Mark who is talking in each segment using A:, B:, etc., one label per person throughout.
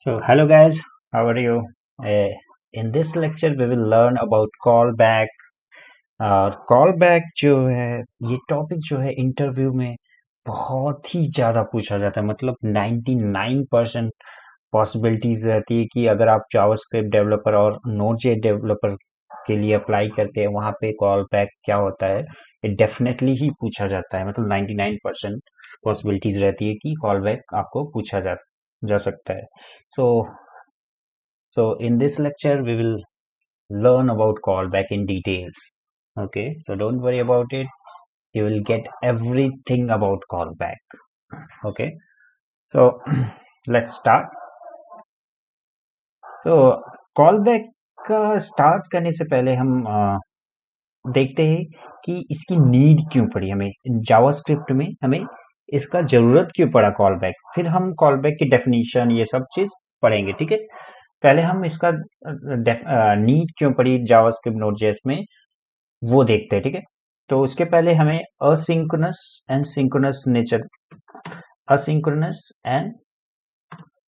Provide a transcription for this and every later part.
A: So, hello guys, how are you? Uh, in this lecture, we will learn about callback. Callback जो है ये topic जो है interview में बहुत ही ज़्यादा पूछा जाता है। मतलब 99% पॉसिबिलिटीज रहती है कि अगर आप जावास्क्रिप्ट डेवलपर और नोड.जेएस डेवलपर के लिए अप्लाई करते हैं, वहाँ पे कॉलबैक क्या होता है, ये डेफिनेटली ही पूछा जाता है। मतलब 99% पॉसिबिलिटीज रहती है कि कॉलबैक आपको पूछा जा सकता है। So in this lecture, we will learn about callback in details. Okay, so don't worry about it. You will get everything about callback. Okay, so let's start. So callback का start करने से पहले हम देखते हैं कि इसकी नीड क्यों पड़ी हमें जावास्क्रिप्ट में, हमें इसका जरूरत क्यों पड़ा कॉलबैक। फिर हम कॉलबैक की डेफिनेशन ये सब चीज पढ़ेंगे, ठीक है। पहले हम इसका नीड क्यों पड़ी जावास्क्रिप्ट नोड.जेएस में वो देखते हैं, ठीक है। तो उसके पहले हमें asynchronous and synchronous nature, asynchronous and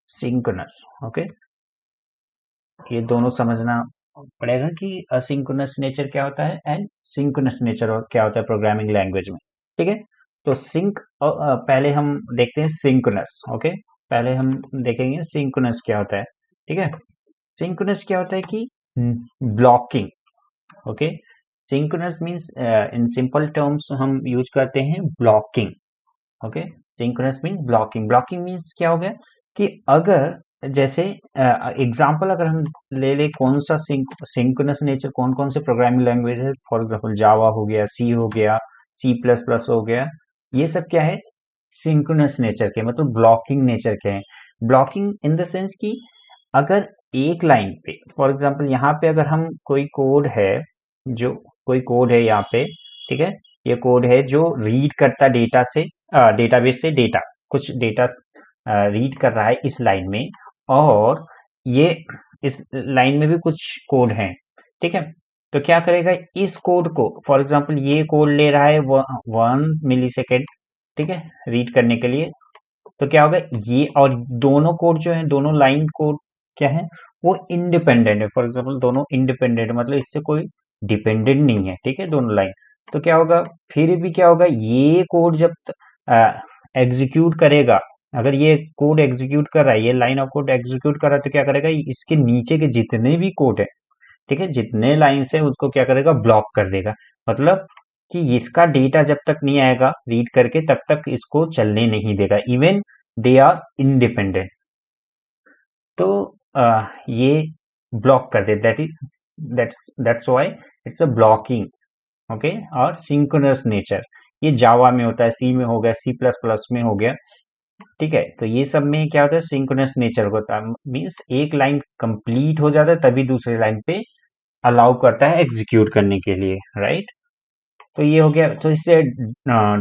A: synchronous, okay, ये दोनों समझना पड़ेगा कि असिंक्रोनस नेचर क्या होता है एंड सिंक्रोनस नेचर और क्या होता है प्रोग्रामिंग लैंग्वेज में, ठीक है। तो पहले हम देखते हैं सिंक्रोनस, ओके। पहले हम देखेंगे सिंक्रोनस क्या होता है, ठीक है। सिंक्रोनस क्या होता है कि blocking, okay. Synchronous means in simple terms हम यूज करते हैं blocking, okay. Synchronous means blocking. Blocking means क्या हो गया कि अगर जैसे एग्जांपल अगर हम ले ले कौन सा सिंक्रोनस नेचर कौन कौन से प्रोग्रामिंग लैंग्वेज है, फॉर एग्जांपल जावा हो गया, सी हो गया, सी प्लस प्लस हो गया, ये सब क्या है सिंक्रोनस नेचर के, मतलब ब्लॉकिंग नेचर के हैं। ब्लॉकिंग इन द सेंस कि अगर एक लाइन पे, फॉर एग्जांपल यहाँ पे अगर हम कोई कोड है, जो कोई कोड है यहाँ पे, ठीक है, ये कोड है जो रीड करता डेटा से, डेटाबेस से डेटा, कुछ डेटा रीड कर रहा है इस लाइन में, और ये इस लाइन में भी कुछ कोड हैं, ठीक है। तो क्या करेगा इस कोड को, फॉर एग्जांपल ये कोड ले रहा है 1 मिली सेकेंड, ठीक है, रीड करने के लिए। तो क्या होगा ये और दोनों कोड जो है, दोनों लाइन कोड क्या है, वो इंडिपेंडेंट है। फॉर एग्जांपल दोनों इंडिपेंडेंट मतलब इससे कोई डिपेंडेंट नहीं है, ठीक है, दोनों लाइन। तो क्या होगा फिर भी क्या होगा, ये कोड जब एग्जीक्यूट करेगा, अगर ये कोड एग्जीक्यूट कर रहा है, ये लाइन ऑफ कोड एग्जीक्यूट कर रहा है, तो क्या करेगा इसके नीचे के जितने भी कोड है, ठीक है, जितने लाइन से उसको क्या करेगा ब्लॉक कर देगा। मतलब कि इसका डेटा जब तक नहीं आएगा रीड करके तब तक इसको चलने नहीं देगा, इवन दे आर इंडिपेंडेंट। तो ये ब्लॉक कर दे, that's why it's a blocking, okay. और सिंक्रोनस नेचर ये जावा में होता है, सी में हो गया, सी प्लस प्लस में हो गया, ठीक है। तो ये सब में क्या होता है सिंक्रोनस नेचर होता है, मीन्स एक लाइन कंप्लीट हो जाता है तभी दूसरी लाइन पे अलाउ करता है एग्जीक्यूट करने के लिए, राइट। तो ये हो गया। तो इससे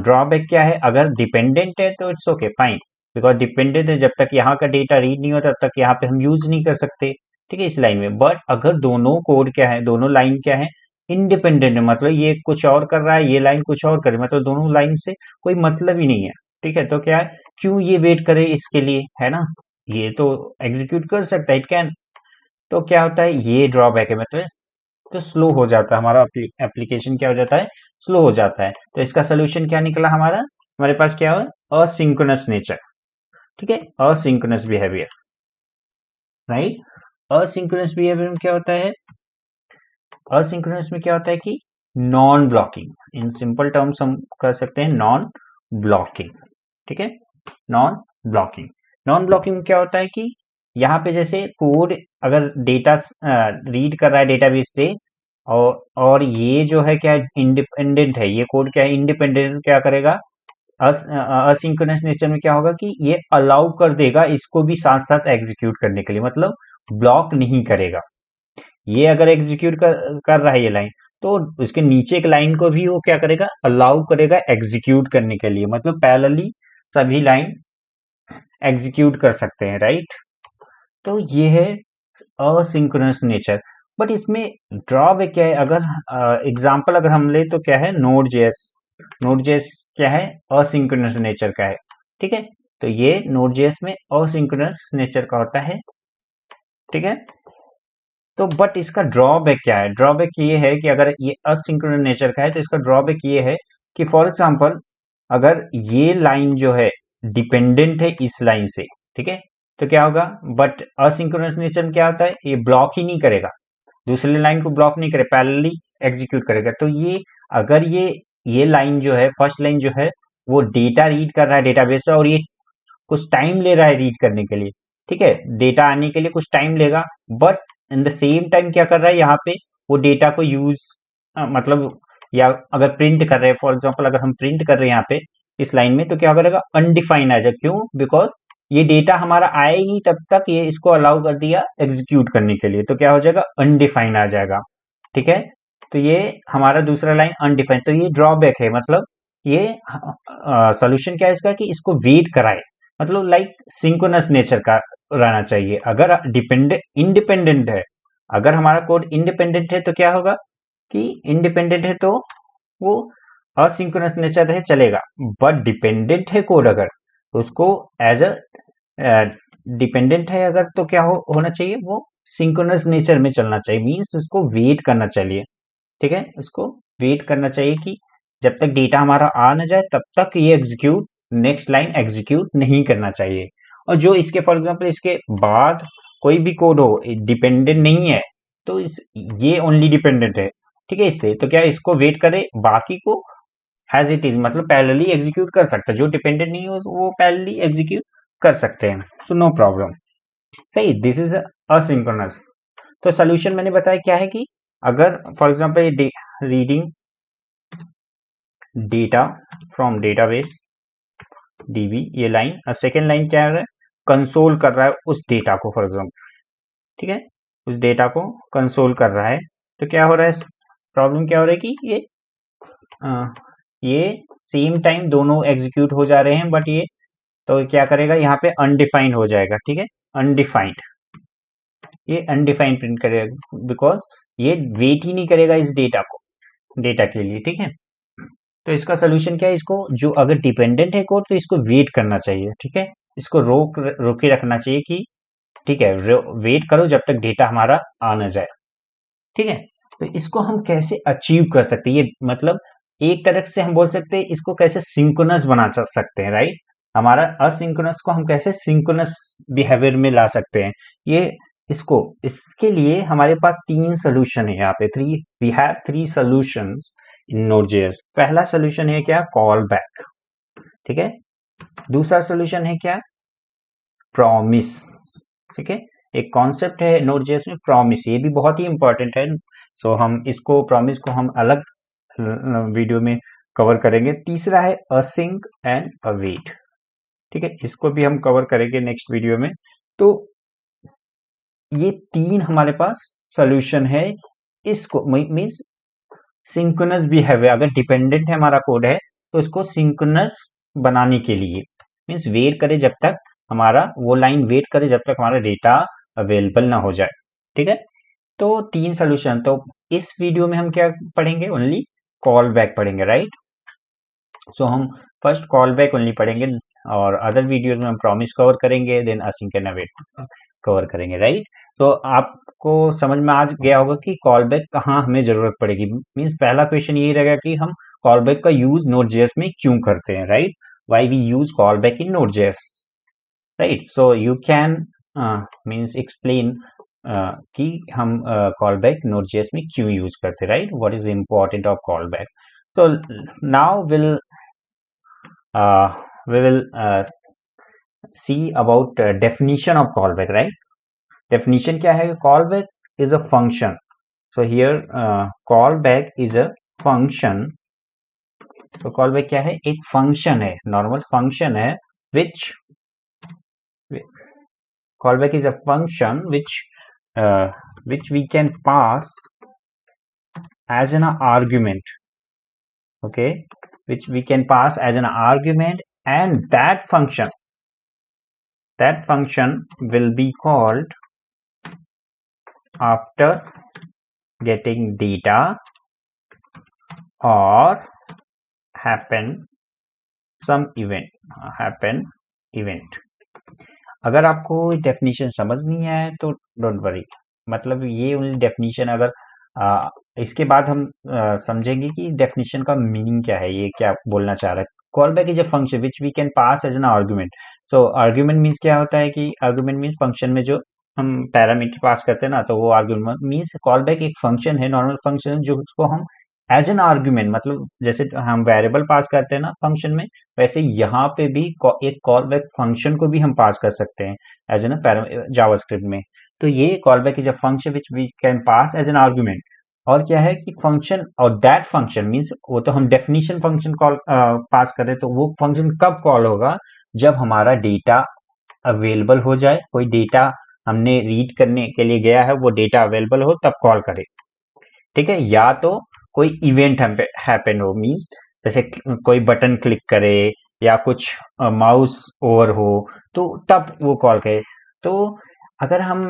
A: ड्रॉबैक क्या है, अगर डिपेंडेंट है तो it's okay fine, because dependent है जब तक यहाँ का डेटा रीड नहीं होता तब तक यहाँ पे हम यूज नहीं कर सकते, ठीक है, इस लाइन में। बट अगर दोनों कोड क्या है, दोनों लाइन क्या है इंडिपेंडेंट है, मतलब ये कुछ और कर रहा है, ये लाइन कुछ और कर रही है, मतलब दोनों लाइन से कोई मतलब ही नहीं है, ठीक है। तो क्या है क्यों ये वेट करे इसके लिए, है ना, ये तो एग्जीक्यूट कर सकता है, इट कैन। तो क्या होता है ये ड्रॉबैक है, मतलब तो स्लो हो जाता है हमारा एप्लीकेशन, क्या हो जाता है स्लो हो जाता है। तो इसका सोल्यूशन क्या निकला हमारा, हमारे पास क्या है असिंक्रोनस नेचर, ठीक है, asynchronous behaviour, right. Asynchronous behaviour में क्या होता है, असिंक्रोनस में क्या होता है कि non blocking, in simple terms हम कर सकते हैं नॉन ब्लॉकिंग, ठीक है। नॉन ब्लॉकिंग, नॉन ब्लॉकिंग में क्या होता है कि यहाँ पे जैसे कोड अगर डेटा रीड कर रहा है डेटाबेस से, और ये जो है क्या इंडिपेंडेंट है, ये कोड क्या है इंडिपेंडेंट, क्या करेगा असिंक्रोनस नेचर में क्या होगा कि ये अलाउ कर देगा इसको भी साथ साथ एग्जीक्यूट करने के लिए, मतलब ब्लॉक नहीं करेगा। ये अगर एग्जीक्यूट कर रहा है ये लाइन, तो उसके नीचे एक लाइन को भी वो क्या करेगा अलाउ करेगा एग्जीक्यूट करने के लिए, मतलब पैरेलली सभी लाइन एग्जीक्यूट कर सकते हैं, राइट। तो ये है असिंक्रोनस नेचर। बट इसमें ड्रॉबैक क्या है, अगर एग्जांपल अगर हम ले तो क्या है नोड.जेएस, नोड.जेएस क्या है असिंक्रोनस नेचर का है, ठीक है। तो ये नोड.जेएस में असिंक्रोनस नेचर का होता है, ठीक है। तो बट इसका ड्रॉबैक क्या है? ड्रॉबैक ये है कि अगर ये असिंक्रोनस नेचर का है तो इसका ड्रॉबैक ये है कि फॉर एग्जांपल अगर ये लाइन जो है डिपेंडेंट है इस लाइन से, ठीक है, तो क्या होगा? बट असिंक्रोनस नेचर में क्या होता है, ये ब्लॉक ही नहीं करेगा, दूसरी लाइन को ब्लॉक नहीं करे, पैरेलली एग्जीक्यूट करेगा। तो ये अगर ये लाइन जो है, फर्स्ट लाइन जो है, वो डेटा रीड कर रहा है डेटाबेस से, और ये कुछ टाइम ले रहा है रीड करने के लिए, ठीक है, डेटा आने के लिए कुछ टाइम लेगा, but in the same time क्या कर रहा है यहाँ पे, वो डेटा को यूज मतलब, या अगर प्रिंट कर रहे हैं, फॉर एग्जांपल अगर हम प्रिंट कर रहे हैं यहाँ पे इस लाइन में, तो क्या करेगा? अनडिफाइन आ जाएगा। क्यों? बिकॉज ये डेटा हमारा आया ही नहीं तब तक, ये इसको अलाउ कर दिया एग्जीक्यूट करने के लिए, तो क्या हो जाएगा? अनडिफाइन आ जाएगा, ठीक है। तो ये हमारा दूसरा लाइन अनडिफाइन, तो ये ड्रॉबैक है। मतलब ये सोल्यूशन क्या है इसका, कि इसको वेट कराए, मतलब लाइक सिंक्रोनस नेचर का रहना चाहिए। अगर डिपेंडेंट इंडिपेंडेंट है, अगर हमारा कोड इंडिपेंडेंट है तो क्या होगा कि इंडिपेंडेंट है तो वो असिंक्रोनस नेचर है चलेगा, बट डिपेंडेंट है कोड अगर, तो उसको एज अ डिपेंडेंट है अगर, तो क्या होना चाहिए? वो सिंक्रोनस नेचर में चलना चाहिए, मीन्स उसको वेट करना चाहिए, ठीक है, उसको वेट करना चाहिए कि जब तक डेटा हमारा आ ना जाए तब तक ये एग्जीक्यूट, नेक्स्ट लाइन एग्जीक्यूट नहीं करना चाहिए। और जो इसके फॉर एग्जांपल इसके बाद कोई भी कोड हो डिपेंडेंट नहीं है, तो ये ओनली डिपेंडेंट है, ठीक है, इससे तो क्या इसको वेट करे, बाकी को हैज इट इज, मतलब पैरेलली एग्जीक्यूट कर सकते हैं, जो डिपेंडेंट नहीं हो वो पैरेलली एग्जीक्यूट कर सकते हैं, तो नो प्रॉब्लम। सही, दिस इज असिंक्रोनस। तो सोल्यूशन मैंने बताया क्या है कि अगर for example reading data from database dB, ये लाइन, और सेकेंड लाइन क्या है? कंसोल कर रहा है उस डेटा को, फॉर एग्जांपल, ठीक है, उस डेटा को कंसोल कर रहा है। तो क्या हो रहा है, प्रॉब्लम क्या हो रहा है कि अ, ये सेम टाइम दोनों एग्जीक्यूट हो जा रहे हैं, बट ये तो क्या करेगा, यहाँ पे अनडिफाइंड हो जाएगा, ठीक है, अनडिफाइंड, ये अनडिफाइंड प्रिंट करेगा, बिकॉज ये वेट ही नहीं करेगा इस डेटा को, डेटा के लिए, ठीक है। तो इसका सोल्यूशन क्या है, इसको जो अगर डिपेंडेंट है कोड तो इसको वेट करना चाहिए, ठीक है, इसको रोके रखना चाहिए कि ठीक है, वेट करो जब तक डेटा हमारा आ ना जाए, ठीक है। तो इसको हम कैसे अचीव कर सकते हैं, ये मतलब एक तरह से हम बोल सकते हैं इसको कैसे सिंक्रोनस बना सकते हैं, राइट। हमारा असिंक्रोनस को हम कैसे सिंक्रोनस बिहेवियर में ला सकते हैं, ये इसको, इसके लिए हमारे पास तीन सोल्यूशन है यहाँ पे, we have three solution in Node js. पहला सोल्यूशन है क्या? कॉल बैक, ठीक है। दूसरा सोल्यूशन है क्या? प्रॉमिस, ठीक है। एक कॉन्सेप्ट है नोड.जेएस में प्रॉमिस, ये भी बहुत ही इंपॉर्टेंट है, सो हम इसको प्रॉमिस को हम अलग वीडियो में कवर करेंगे। तीसरा है असिंक एंड अवेट, ठीक है, इसको भी हम कवर करेंगे नेक्स्ट वीडियो में। तो ये तीन हमारे पास सोल्यूशन है, इसको मीन्स सिंक्रोनस बिहेवियर, अगर डिपेंडेंट है हमारा कोड है तो इसको सिंक्रोनस बनाने के लिए, मीन्स वेट करे जब तक हमारा, वो लाइन वेट करे जब तक हमारा डेटा अवेलेबल ना हो जाए, ठीक है। तो तीन सोल्यूशन, तो इस वीडियो में हम क्या पढ़ेंगे? ओनली कॉल बैक पढ़ेंगे, राइट। सो हम फर्स्ट कॉल बैक ओनली पढ़ेंगे, और अदर वीडियोज में हम प्रॉमिस कवर करेंगे, then async and await cover करेंगे, राइट। तो आपको समझ में आ गया होगा कि कॉल बैक कहाँ हमें जरूरत पड़ेगी, मीन्स पहला क्वेश्चन यही रहेगा कि हम कॉल बैक का यूज नोड.जेएस में क्यों करते हैं, right, why we use callback in Node js, right. So you can means explain कि हम कॉल बैक नोड.जेएस में क्यों यूज करते हैं, right, what is important of call back. So now we will see about definition of callback, right? Definition क्या है? Callback is a function. So here callback is a function. तो callback क्या है? एक function है, normal function है, which callback is a function which we can pass as an argument, okay, which we can pass as an argument, and that function will be called after getting data or happen some event, अगर आपको definition समझ नहीं आया तो don't worry, मतलब ये only definition, अगर इसके बाद हम समझेंगे कि डेफिनेशन का मीनिंग क्या है, ये क्या बोलना चाह रहा है। Call back is a function which we can pass as an argument. So argument means क्या होता है कि आर्गुमेंट मीन्स फंक्शन में जो हम पैरामीटर पास करते हैं ना, तो वो आर्गुमेंट मीन्स कॉल बैक एक फंक्शन है, नॉर्मल फंक्शन, जो उसको हम एज एन आर्गुमेंट, मतलब जैसे हम वेरिएबल पास करते हैं ना फंक्शन में, वैसे यहाँ पे भी एक कॉल बैक फंक्शन को भी हम पास कर सकते हैं एज एन जावास्क्रिप्ट में। तो ये call back is a function which we can pass as an argument. और क्या है कि फंक्शन, और दैट फंक्शन मीन्स, वो तो हम डेफिनेशन फंक्शन कॉल पास करें, तो वो फंक्शन कब कॉल होगा, जब हमारा डेटा अवेलेबल हो जाए, कोई डेटा हमने रीड करने के लिए गया है, वो डेटा अवेलेबल हो तब कॉल करे। ठीक है, या तो कोई इवेंट हैपन हो, मीन्स जैसे कोई बटन क्लिक करे या कुछ माउस ओवर हो, तो तब वो कॉल करे। तो अगर हम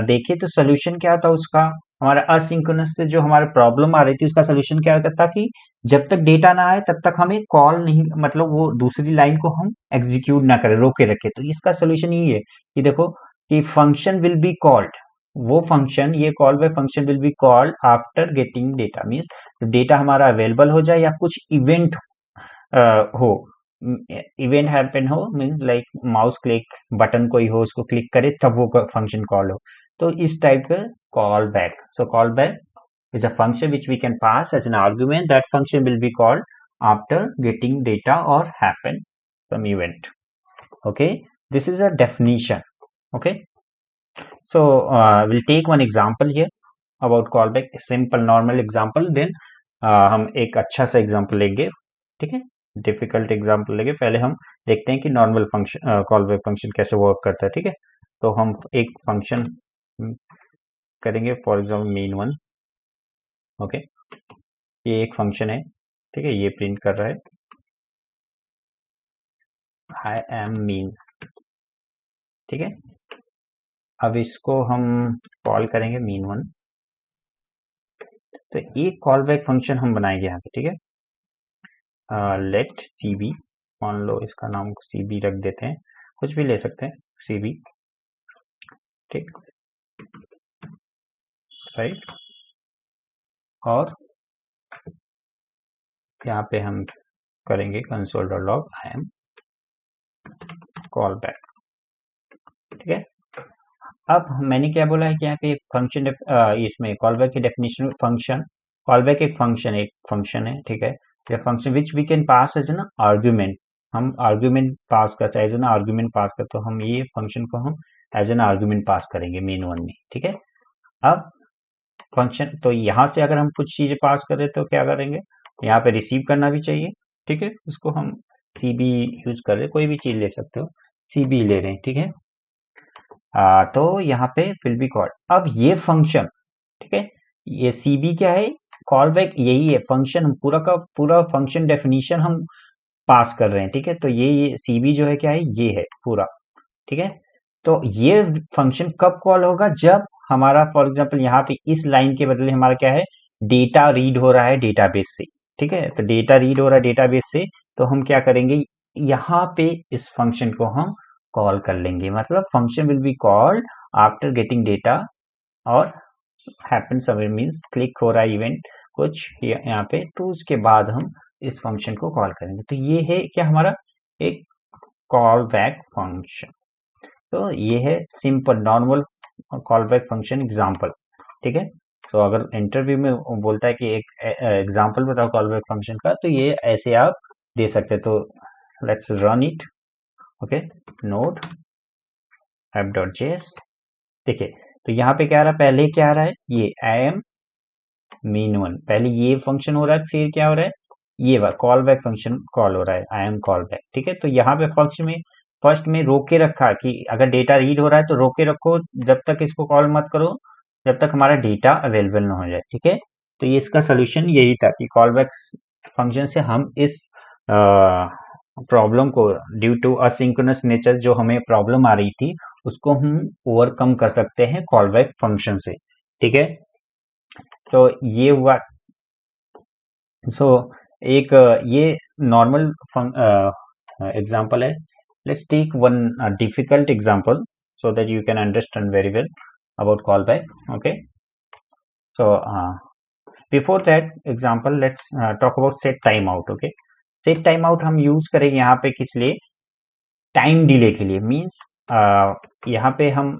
A: देखें तो सोल्यूशन क्या था उसका, हमारा असिंक्रोनस से जो हमारा प्रॉब्लम आ रही थी, उसका सोल्यूशन क्या था कि जब तक डेटा ना आए तब तक हमें कॉल नहीं, मतलब वो दूसरी लाइन को हम एग्जीक्यूट ना करें, रोके रखे। तो इसका सोल्यूशन यही है कि देखो कि फंक्शन विल बी कॉल्ड, वो फंक्शन, ये call back function will be called after getting data, means data हमारा अवेलेबल हो जाए या कुछ इवेंट हो, इवेंट हैपन हो, means like mouse click, button कोई हो उसको क्लिक करे तब वो फंक्शन कॉल हो। तो इस टाइप का call back. So call back is a function which we can pass as an argument. That function will be called after getting data or happen some event. Okay, this is a definition. Okay, so we'll take one example here about callback, simple normal example, then हम एक अच्छा सा example लेंगे। ठीक है, difficult example लेंगे, पहले हम देखते हैं कि normal function call back function कैसे वर्क करता है। ठीक है, तो हम एक फंक्शन करेंगे, for example main one. Okay, ये एक फंक्शन है। ठीक है, ये प्रिंट कर रहा है आई एम मीन। ठीक है, अब इसको हम कॉल करेंगे मीन वन। तो एक कॉल बैक फंक्शन हम बनाएंगे यहाँ पे। ठीक है, लेट सी बी, मान लो इसका नाम सी बी रख देते हैं, कुछ भी ले सकते हैं सी बी। ठीक, राइट, और यहाँ पे हम करेंगे console dot log I am call back. ठीक है, अब मैंने क्या बोला है कि यहाँ पे फंक्शन, इसमें कॉल बैक की डेफिनेशन, फंक्शन, कॉल बैक एक फंक्शन है। ठीक है, या function which we can pass as an argument, हम आर्ग्यूमेंट पास कर, एज एन आर्ग्यूमेंट पास कर, तो हम ये फंक्शन को हम एज एन आर्ग्यूमेंट पास करेंगे मेन वन में। ठीक है, अब फंक्शन, तो यहाँ से अगर हम कुछ चीजें पास करें तो क्या करेंगे, यहाँ पे रिसीव करना भी चाहिए। ठीक है, उसको हम सी बी यूज कर रहे, कोई भी चीज ले सकते हो, सी बी ले रहे हैं। ठीक है, तो यहाँ पे विल बी कॉल्ड, अब ये फंक्शन, ठीक है, ये सी बी क्या है, कॉल बैक यही है फंक्शन, पूरा का पूरा फंक्शन डेफिनेशन हम पास कर रहे हैं। ठीक है, तो ये सी बी जो है क्या है, ये है पूरा। ठीक है, तो ये फंक्शन कब कॉल होगा, जब हमारा फॉर एग्जांपल यहाँ पे इस लाइन के बदले हमारा क्या है, डेटा रीड हो रहा है डेटाबेस से। ठीक है, तो डेटा रीड हो रहा है डेटाबेस से, तो हम क्या करेंगे, यहाँ पे इस फंक्शन को हम कॉल कर लेंगे, मतलब function will be called after getting data और हैपन समवेयर, मीन्स क्लिक हो रहा है इवेंट कुछ यहाँ पे, तो उसके बाद हम इस फंक्शन को कॉल करेंगे। तो ये है क्या, हमारा एक कॉल बैक फंक्शन। तो ये है simple normal call back function example. ठीक है, तो अगर इंटरव्यू में बोलता है कि एक एग्जाम्पल बताओ कॉल बैक फंक्शन का, तो ये ऐसे आप दे सकते हैं। तो let's run it. Okay, node app.js। देखिए, तो यहाँ पे क्या आ रहा है, पहले क्या आ रहा है, ये आई एम मीन वन, पहले ये फंक्शन हो रहा है, फिर क्या हो रहा है, ये कॉल बैक फंक्शन कॉल हो रहा है, आई एम कॉल बैक। ठीक है, तो यहाँ पे फंक्शन में फर्स्ट में रोके रखा कि अगर डेटा रीड हो रहा है तो रोके रखो, जब तक इसको कॉल मत करो जब तक हमारा डेटा अवेलेबल ना हो जाए। ठीक है, तो ये इसका सोल्यूशन यही था कि कॉल बैक फंक्शन से हम इस प्रॉब्लम को, ड्यू टू असिंक्रोनस नेचर जो हमें प्रॉब्लम आ रही थी, उसको हम ओवरकम कर सकते हैं कॉल बैक फंक्शन से। ठीक है, तो ये हुआ। सो एक ये नॉर्मल एग्जांपल है let's take one difficult example so that you can understand very well about callback. Okay, so before that example let's talk about set timeout. Okay, set timeout हम यूज करेंगे यहाँ पे किस लिए, टाइम डिले के लिए। Means यहाँ पे हम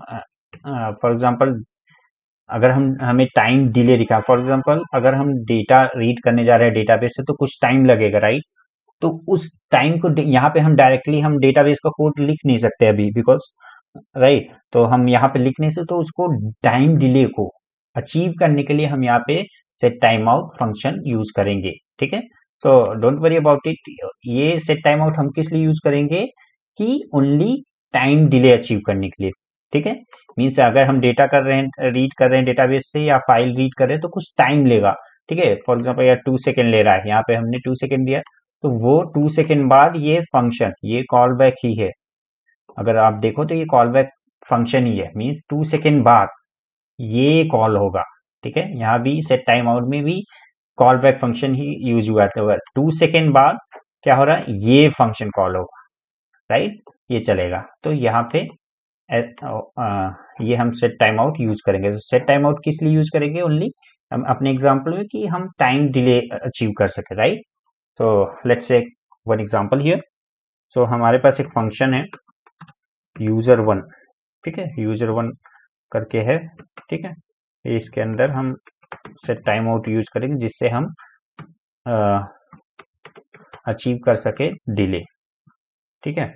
A: फॉर एग्जांपल अगर हमें टाइम डिले दिखा, फॉर एग्जांपल अगर हम डेटा रीड करने जा रहे हैं डेटाबेस से तो कुछ टाइम लगेगा, राइट। तो उस टाइम को यहाँ पे हम डायरेक्टली हम डेटाबेस का कोड लिख नहीं सकते अभी, बिकॉज राइट, तो हम यहाँ पे लिख नहीं सकते, तो उसको टाइम डिले को अचीव करने के लिए हम यहाँ पे set time out function use करेंगे। ठीक है, तो डोंट वरी अबाउट इट। ये सेट टाइम आउट हम किस लिए यूज करेंगे कि ओनली टाइम डिले अचीव करने के लिए। ठीक है, मीन्स अगर हम डेटा कर रहे हैं, रीड कर रहे हैं डेटाबेस से या फाइल रीड कर रहे हैं तो कुछ टाइम लेगा। ठीक है, फॉर एग्जाम्पल यार 2 सेकेंड ले रहा है, यहाँ पे हमने 2 सेकेंड दिया, तो वो 2 सेकेंड बाद ये फंक्शन, ये कॉल बैक ही है। अगर आप देखो तो ये कॉल बैक फंक्शन ही है, मीन्स 2 सेकेंड बाद ये कॉल होगा। ठीक है, यहाँ भी सेट टाइम आउट में भी कॉल बैक फंक्शन ही यूज हुआ था। 2 सेकेंड बाद क्या हो रहा है, ये फंक्शन कॉल होगा, राइट, ये चलेगा। तो यहाँ पे ये हम सेट टाइम आउट यूज करेंगे। तो सेट टाइम आउट किस लिए यूज करेंगे, ओनली हम अपने एग्जाम्पल में कि हम टाइम डिले अचीव कर सके, राइट। तो let's say one example here. सो हमारे पास एक फंक्शन है यूजर वन। ठीक है, यूजर वन करके है। ठीक है, इसके अंदर हम सेट टाइम आउट यूज करेंगे जिससे हम अचीव कर सके डिले। ठीक है,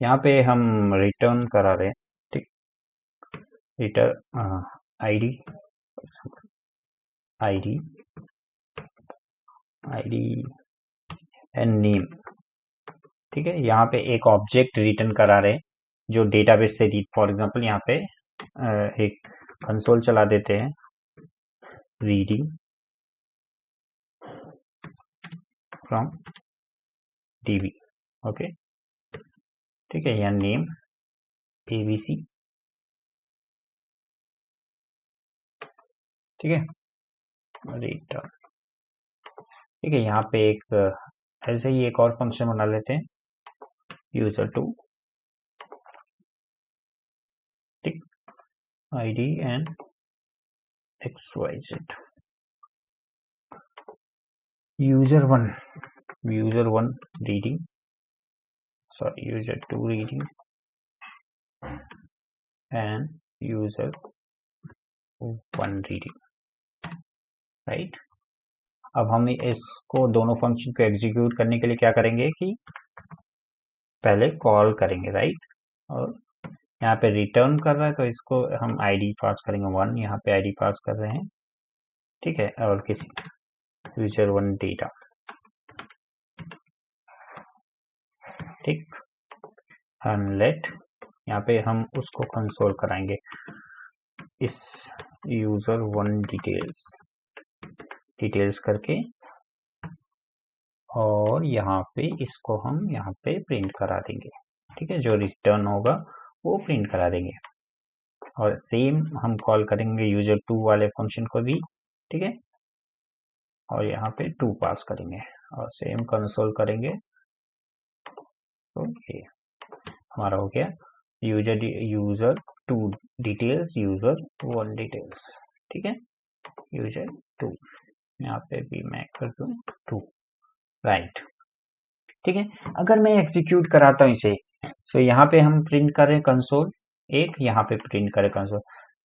A: यहाँ पे हम रिटर्न करा रहे हैं। ठीक, return ID ID ID and name. ठीक है, यहाँ पे एक ऑब्जेक्ट रिटर्न करा रहे हैं जो डेटाबेस से रीड, फॉर एग्जांपल यहाँ पे एक कंसोल चला देते हैं, रीडिंग फ्रॉम डीबी। ओके, ठीक है, यहाँ नेम एबीसी। ठीक है, रिटर्न। ठीक है, यहाँ पे एक ऐसे ही एक और फंक्शन बना लेते हैं, यूजर टू। ठीक, ID and XYZ। User one reading, sorry user two reading and user one reading, right. अब हम इसको दोनों फंक्शन को एग्जीक्यूट करने के लिए क्या करेंगे कि पहले कॉल करेंगे, राइट। और यहाँ पे रिटर्न कर रहा है तो इसको हम आईडी पास करेंगे 1, यहाँ पे आईडी पास कर रहे हैं। ठीक है, और किसी यूजर वन डेटा। ठीक, अनलेट, यहाँ पे हम उसको कंसोल कराएंगे इस यूजर वन डिटेल्स करके, और यहाँ पे इसको हम यहाँ पे प्रिंट करा देंगे। ठीक है, जो रिटर्न होगा वो प्रिंट करा देंगे। और सेम हम कॉल करेंगे यूजर टू वाले फंक्शन को भी। ठीक है, और यहाँ पे 2 पास करेंगे और सेम कंसोल करेंगे। ओके, हमारा हो गया user two details, user one details. ठीक है, यूजर टू, यहाँ पे भी मैं कर दूं 2, राइट। ठीक है, अगर मैं एग्जीक्यूट कराता हूँ इसे, सो यहाँ पे हम प्रिंट करें कंसोल एक, यहाँ पे प्रिंट करें console.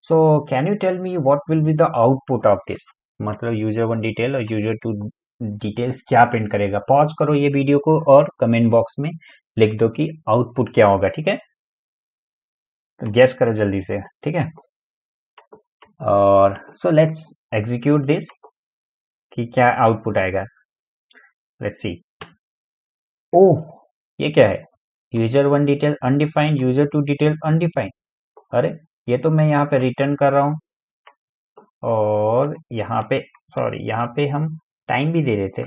A: So can you tell me what will be the output of this, मतलब यूजर वन डिटेल और यूजर टू डिटेल्स क्या प्रिंट करेगा। पॉज करो ये वीडियो को और कमेंट बॉक्स में लिख दो कि आउटपुट क्या होगा। ठीक है, तो गेस करो जल्दी से। ठीक है, और सो लेट्स एग्जीक्यूट दिस कि क्या आउटपुट आएगा। Let's see. ओह, ये क्या है, user one detail undefined, user two detail undefined. अरे ये तो मैं यहाँ पे रिटर्न कर रहा हूँ, और यहाँ पे सॉरी यहाँ पे हम टाइम भी दे देते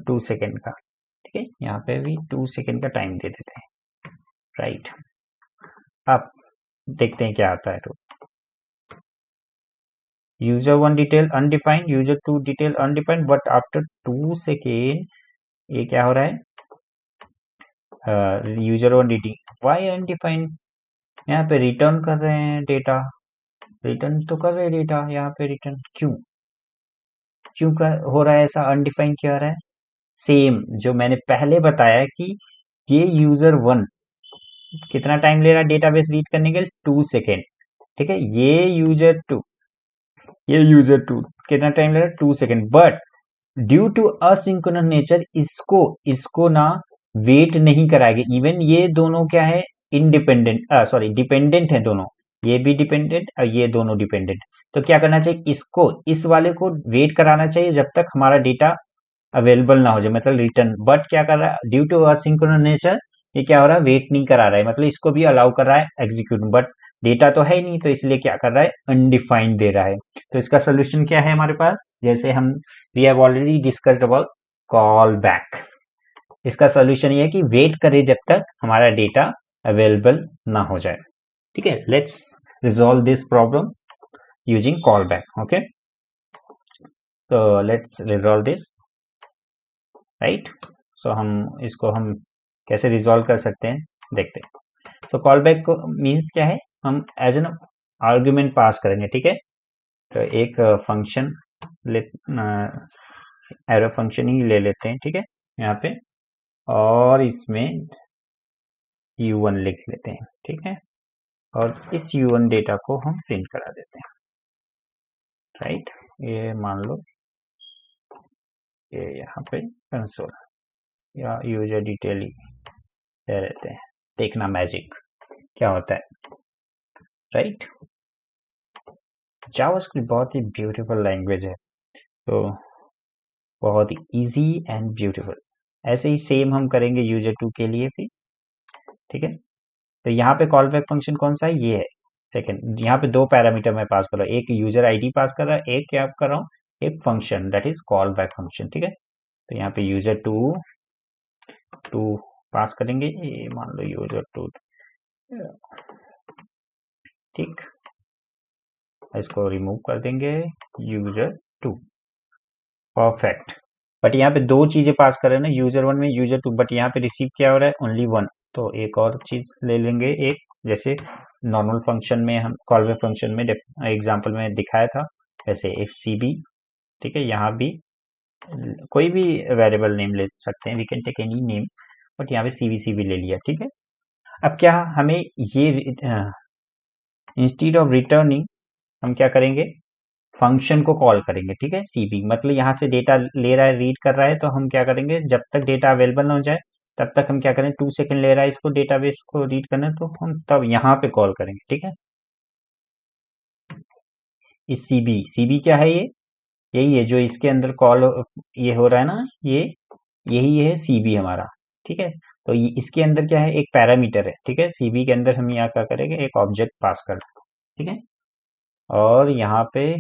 A: 2 सेकेंड का। ठीक है, यहाँ पे भी 2 सेकेंड का टाइम दे देते हैं, राइट। अब देखते हैं क्या आता है। तो user one detail undefined, user two detail undefined, but after 2 second ये क्या हो रहा है, user one reading, why undefined, यहाँ पे रिटर्न कर रहे हैं डेटा, रिटर्न तो कर रहे हैं डेटा, यहाँ पे रिटर्न क्यों क्यों कर हो रहा है ऐसा, अनडिफाइंड क्यों आ रहा है? सेम जो मैंने पहले बताया कि ये यूजर वन कितना टाइम ले रहा है डेटाबेस रीड करने के लिए, 2 सेकेंड, ठीक है। ये यूजर टू कितना टाइम ले रहा है, 2 second, but due to asynchronous nature इसको इसको ना वेट नहीं कराएगा। इवन ये दोनों क्या है, इंडिपेंडेंट, सॉरी डिपेंडेंट है दोनों, ये भी डिपेंडेंट और ये दोनों डिपेंडेंट। तो क्या करना चाहिए, इसको इस वाले को वेट कराना चाहिए जब तक हमारा डेटा अवेलेबल ना हो जाए, मतलब रिटर्न। बट क्या कर रहा है, ड्यू टू असिंक्रोनस नेचर ये क्या हो रहा है, वेट नहीं करा रहा है, मतलब इसको भी अलाउ कर रहा है एग्जीक्यूट, बट डेटा तो है ही नहीं, तो इसलिए क्या कर रहा है, अनडिफाइंड दे रहा है। तो इसका सोल्यूशन क्या है हमारे पास, जैसे हम we have already discussed about call back. इसका सोल्यूशन ये है कि वेट करे जब तक हमारा डेटा अवेलेबल ना हो जाए, ठीक है। Let's resolve this problem using call back, okay. तो लेट्स रिजॉल्व दिस, राइट। सो हम इसको हम कैसे रिजॉल्व कर सकते हैं, देखते हैं। तो कॉल बैक को मीन्स क्या है, हम एज एन आर्ग्यूमेंट पास करेंगे, ठीक है। तो एक फंक्शन ले एरो फंक्शन ही ले लेते हैं, ठीक है, यहाँ पे, और इसमें u1 लिख लेते हैं, ठीक है, और इस u1 डेटा को हम प्रिंट करा देते हैं, राइट। ये मान लो ये यहाँ पे कंसोल या यूजर डिटेल दे देते हैं, देखना मैजिक क्या होता है, राइट। जावास्क्रिप्ट बहुत ही ब्यूटीफुल लैंग्वेज है, तो बहुत ही इजी एंड ब्यूटीफुल। ऐसे ही सेम हम करेंगे यूजर टू के लिए भी, ठीक है। तो यहाँ पे कॉल बैक फंक्शन कौन सा है, ये है सेकंड। यहाँ पे दो पैरामीटर मैं पास कर रहा हूँ, एक यूजर आईडी पास कर रहा है, एक क्या कर रहा हूँ, एक function that is call back function, ठीक है। तो यहाँ पे यूजर टू टू पास करेंगे, ये मान लो यूजर टू, ठीक, इसको रिमूव कर देंगे, यूजर टू, परफेक्ट। बट यहाँ पे दो चीजें पास कर रहे हैं ना, यूजर वन में यूजर टू, बट यहाँ पे रिसीव क्या हो रहा है, ओनली वन। तो एक और चीज ले लेंगे, एक जैसे नॉर्मल फंक्शन में हम कॉल बैक फंक्शन में एग्जांपल में दिखाया था, वैसे एक सीबी, ठीक है। यहाँ भी कोई भी वेरिएबल नेम ले सकते हैं, we can take any name, but यहाँ पे सीबी ले लिया, ठीक है। अब क्या हमें ये इंस्टीड ऑफ रिटर्निंग हम क्या करेंगे, फंक्शन को कॉल करेंगे, ठीक है। सीबी मतलब यहाँ से डेटा ले रहा है, रीड कर रहा है, तो हम क्या करेंगे, जब तक डेटा अवेलेबल ना हो जाए तब तक हम क्या करें, 2 सेकेंड ले रहा है इसको डेटाबेस को रीड करना, तो हम तब यहाँ पे कॉल करेंगे, ठीक है। इस सीबी क्या है, ये यही है जो इसके अंदर कॉल ये हो रहा है ना, ये यही है सीबी हमारा, ठीक है। तो ये इसके अंदर क्या है, एक पैरामीटर है, ठीक है। सीबी के अंदर हम यहाँ क्या करेंगे, एक ऑब्जेक्ट पास कर, ठीक है। और यहाँ पे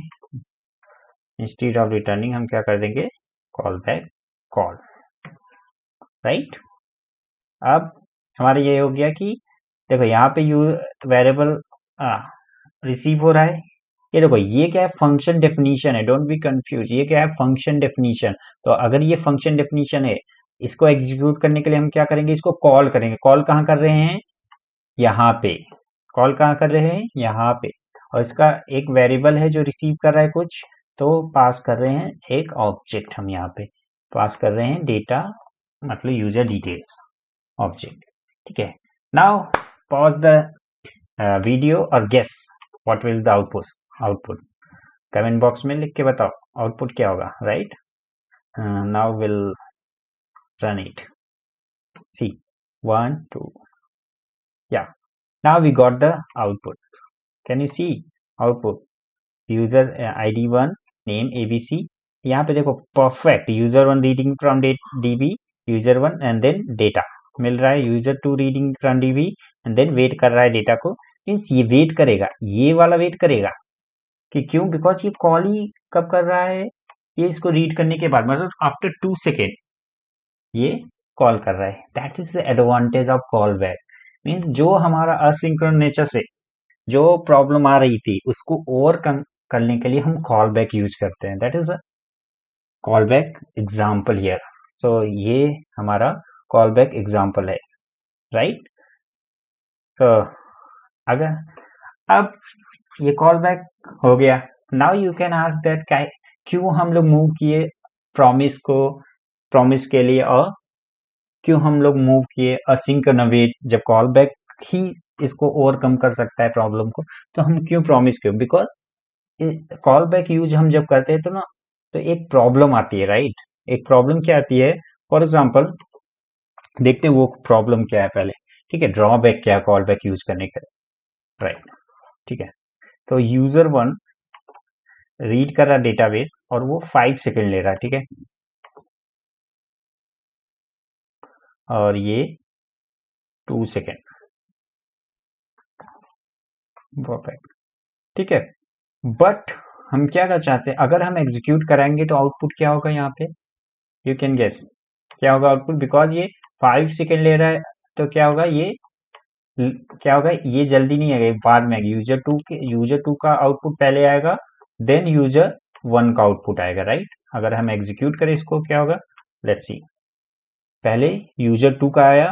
A: इंस्टीड ऑफ रिटर्निंग हम क्या कर देंगे, कॉल बैक कॉल, राइट। अब हमारा ये हो गया कि देखो यहाँ पे यू वेरिएबल रिसीव हो रहा है, ये देखो ये क्या है, फंक्शन डेफिनेशन है, डोंट बी कंफ्यूज, ये क्या है, फंक्शन डेफिनेशन। तो अगर ये फंक्शन डेफिनेशन है, इसको एग्जीक्यूट करने के लिए हम क्या करेंगे, इसको कॉल करेंगे। कॉल कहाँ कर रहे हैं, यहाँ पे, कॉल कहाँ कर रहे हैं, यहाँ पे। और इसका एक वेरिएबल है जो रिसीव कर रहा है कुछ, तो पास कर रहे हैं एक ऑब्जेक्ट, हम यहाँ पे पास कर रहे हैं डेटा, मतलब यूजर डिटेल्स ऑब्जेक्ट, ठीक है। नाउ पॉज द वीडियो और guess what will the output comment box में लिख के बताओ आउटपुट क्या होगा, right. Now will run it, see 1 2, yeah, now we got the output. Can you see output, user id1 name abc, यहाँ पे देखो perfect, user one reading from db, user one and then data मिल रहा है, user two reading from db and then wait कर रहा है data को। मीन्स ये वेट करेगा, ये वाला वेट करेगा कि क्यों, बिकॉज ये कॉल ही कब कर रहा है, ये इसको रीड करने के बाद, मतलब आफ्टर 2 सेकेंड ये कॉल कर रहा है। That is the advantage of call back. Means जो हमारा असिंक्रोनस नेचर से जो प्रॉब्लम आ रही थी उसको ओवरकम करने के लिए हम कॉल बैक यूज करते हैं, that is a callback example here. So ये हमारा कॉल बैक एग्जाम्पल है। राइट। तो अगर अब ये कॉल बैक हो गया, now you can ask that क्यों हम लोग मूव किए प्रॉमिस के लिए, और क्यों हम लोग मूव किए असिंक्रोनस जब कॉल बैक ही इसको ओवरकम कर सकता है प्रॉब्लम को, तो हम क्यों प्रॉमिस क्यों? बिकॉज कॉल बैक यूज हम जब करते हैं तो ना, तो एक प्रॉब्लम आती है, राइट। एक प्रॉब्लम क्या आती है? फॉर एग्जाम्पल देखते हैं वो प्रॉब्लम क्या है पहले। ठीक है, ड्रॉबैक क्या है कॉल बैक यूज करने का, राइट। ठीक है, तो यूजर वन रीड कर रहा डेटाबेस और वो 5 सेकंड ले रहा है, ठीक है, और ये 2 सेकंड, ठीक है। बट हम क्या कर चाहते हैं, अगर हम एग्जीक्यूट कराएंगे तो आउटपुट क्या होगा यहाँ पे? यू कैन गेस क्या होगा आउटपुट? बिकॉज ये 5 सेकंड ले रहा है, तो क्या होगा ये, क्या होगा, ये जल्दी नहीं आएगा, बाद में आएगा। यूजर टू का आउटपुट पहले आएगा, देन यूजर वन का आउटपुट आएगा, राइट। अगर हम एग्जीक्यूट करें इसको क्या होगा, लेट्स सी। पहले यूजर टू का आया,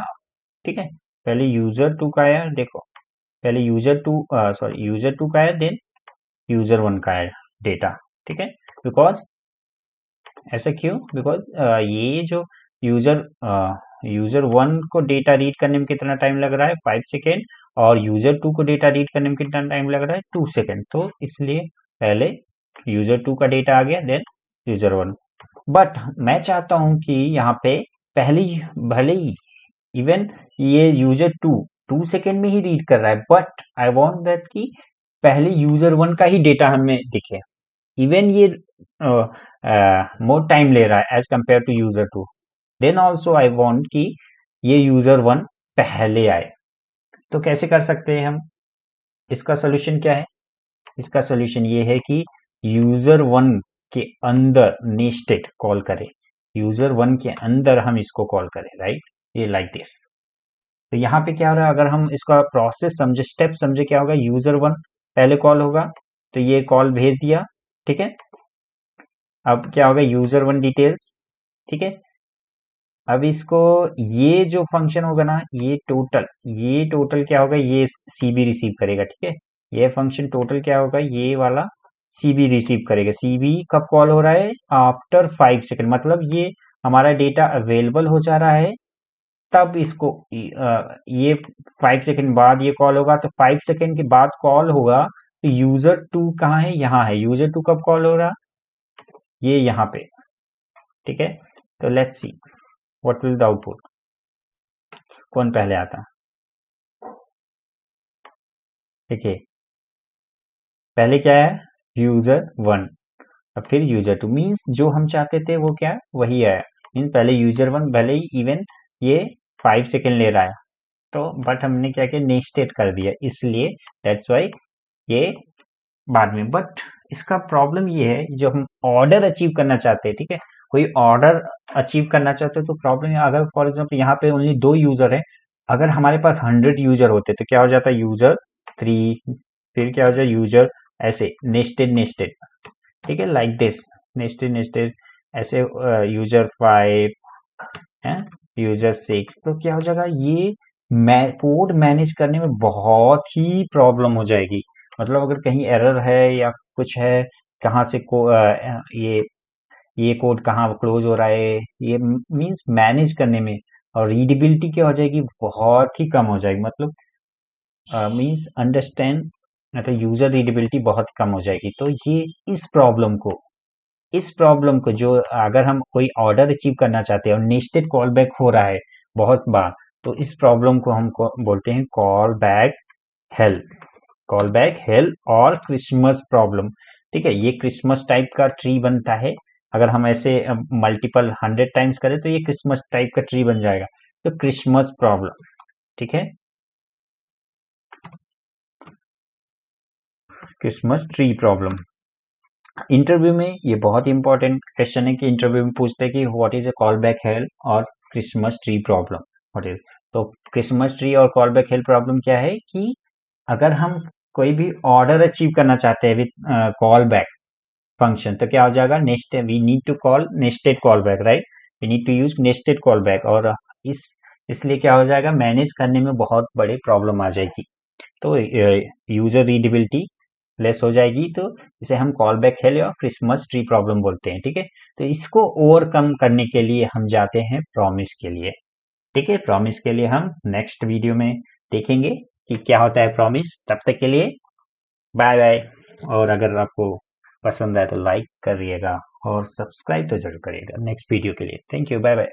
A: ठीक है, पहले यूजर टू का आया, देखो, पहले यूजर टू का आया, देन यूजर वन का आया डेटा, ठीक है। बिकॉज ऐसा क्यों? बिकॉज ये जो यूजर यूजर वन को डेटा रीड करने में कितना टाइम लग रहा है, 5 सेकेंड, और यूजर टू को डेटा रीड करने में कितना टाइम लग रहा है, 2 सेकेंड। तो इसलिए पहले यूजर टू का डेटा आ गया, देन यूजर वन। बट मैं चाहता हूं कि यहाँ पे पहले भले ही इवन ये यूजर टू 2 सेकेंड में ही रीड कर रहा है, बट आई वॉन्ट दैट कि पहले यूजर वन का ही डेटा हमें दिखे। इवन ये मोर टाइम ले रहा है as compare to user two, then also I want कि ये यूजर वन पहले आए। तो कैसे कर सकते हैं हम? इसका सोल्यूशन क्या है? इसका सोल्यूशन ये है कि यूजर वन के अंदर नेस्टेड कॉल करें, यूजर वन के अंदर हम इसको कॉल करें, राइट। ये लाइक दिस। तो यहाँ पे क्या हो रहा है, अगर हम इसका प्रोसेस समझे, स्टेप समझे, क्या होगा, यूजर वन पहले कॉल होगा, तो ये कॉल भेज दिया, ठीक है। अब क्या होगा, यूजर वन डिटेल्स, ठीक है। अब इसको ये जो फंक्शन होगा ना, ये टोटल क्या होगा, ये सीबी रिसीव करेगा, ठीक है। ये फंक्शन टोटल क्या होगा, ये वाला सीबी रिसीव करेगा। सीबी कब कॉल हो रहा है? आफ्टर 5 सेकंड, मतलब ये हमारा डेटा अवेलेबल हो जा रहा है, तब इसको ये 5 सेकंड बाद ये कॉल होगा, तो 5 सेकंड के बाद कॉल होगा, तो यूजर टू कहाँ है? यहाँ है। यूजर टू कब कॉल हो रहा? ये यहाँ पे, ठीक है। तो let's see what will the output, कौन पहले आता? देखिए, पहले क्या है, यूजर वन, और फिर यूजर टू, मीन्स जो हम चाहते थे वो क्या है, वही आया। मीन्स पहले यूजर वन, भले ही इवन ये 5 सेकंड ले रहा है, तो बट हमने क्या किया, नेस्टेड कर दिया, इसलिए दैट्स वाई ये बाद में। बट इसका प्रॉब्लम ये है, जो हम ऑर्डर अचीव करना चाहते हैं, ठीक है, कोई ऑर्डर अचीव करना चाहते हो, तो प्रॉब्लम है, अगर फॉर एग्जाम्पल यहाँ पे ओनली 2 यूजर है, अगर हमारे पास 100 यूजर होते तो क्या हो जाता है, यूजर थ्री, फिर क्या हो जाए, यूजर, ऐसे नेस्टेड नेस्टेड, ठीक है, लाइक दिस, नेस्टेड नेस्टेड, ऐसे यूजर 5 है, यूजर 6, तो क्या हो जाएगा, ये कोड मैनेज करने में बहुत ही प्रॉब्लम हो जाएगी। मतलब अगर कहीं एरर है या कुछ है, कहाँ से ये कोड कहाँ क्लोज हो रहा है, ये मींस मैनेज करने में, और रीडेबिलिटी क्या हो जाएगी, बहुत ही कम हो जाएगी। मतलब मींस अंडरस्टैंड, मतलब यूजर रीडेबिलिटी बहुत कम हो जाएगी। तो ये इस प्रॉब्लम को जो, अगर हम कोई ऑर्डर अचीव करना चाहते हैं और नेस्टेड कॉल बैक हो रहा है बहुत बार, तो इस प्रॉब्लम को हम बोलते हैं कॉल बैक हेल और क्रिसमस प्रॉब्लम, ठीक है। ये क्रिसमस टाइप का ट्री बनता है, अगर हम ऐसे मल्टीपल 100 टाइम्स करें तो ये क्रिसमस टाइप का ट्री बन जाएगा, तो क्रिसमस प्रॉब्लम, ठीक है, क्रिसमस ट्री प्रॉब्लम। इंटरव्यू में ये बहुत इंपॉर्टेंट क्वेश्चन है, कि इंटरव्यू में पूछते हैं कि what is a callback hell और Christmas tree problem, what is. तो क्रिसमस ट्री और कॉल बैक हेल प्रॉब्लम क्या है, कि अगर हम कोई भी ऑर्डर अचीव करना चाहते हैं विद कॉल बैक फंक्शन, तो क्या हो जाएगा, nested, we need to call nested call back, right, we need to use nested call back. और इस इसलिए क्या हो जाएगा, मैनेज करने में बहुत बड़ी प्रॉब्लम आ जाएगी। तो यूजर रीडेबिलिटी लेस हो जाएगी। तो इसे हम कॉल बैक हेल या क्रिसमस ट्री प्रॉब्लम बोलते हैं। ठीक है, तो इसको ओवरकम करने के लिए हम जाते हैं प्रॉमिस के लिए। ठीक है, प्रॉमिस के लिए हम नेक्स्ट वीडियो में देखेंगे कि क्या होता है प्रॉमिस। तब तक के लिए बाय बाय। और अगर आपको पसंद आए तो लाइक करिएगा और सब्सक्राइब तो जरूर करिएगा नेक्स्ट वीडियो के लिए। Thank you, bye bye.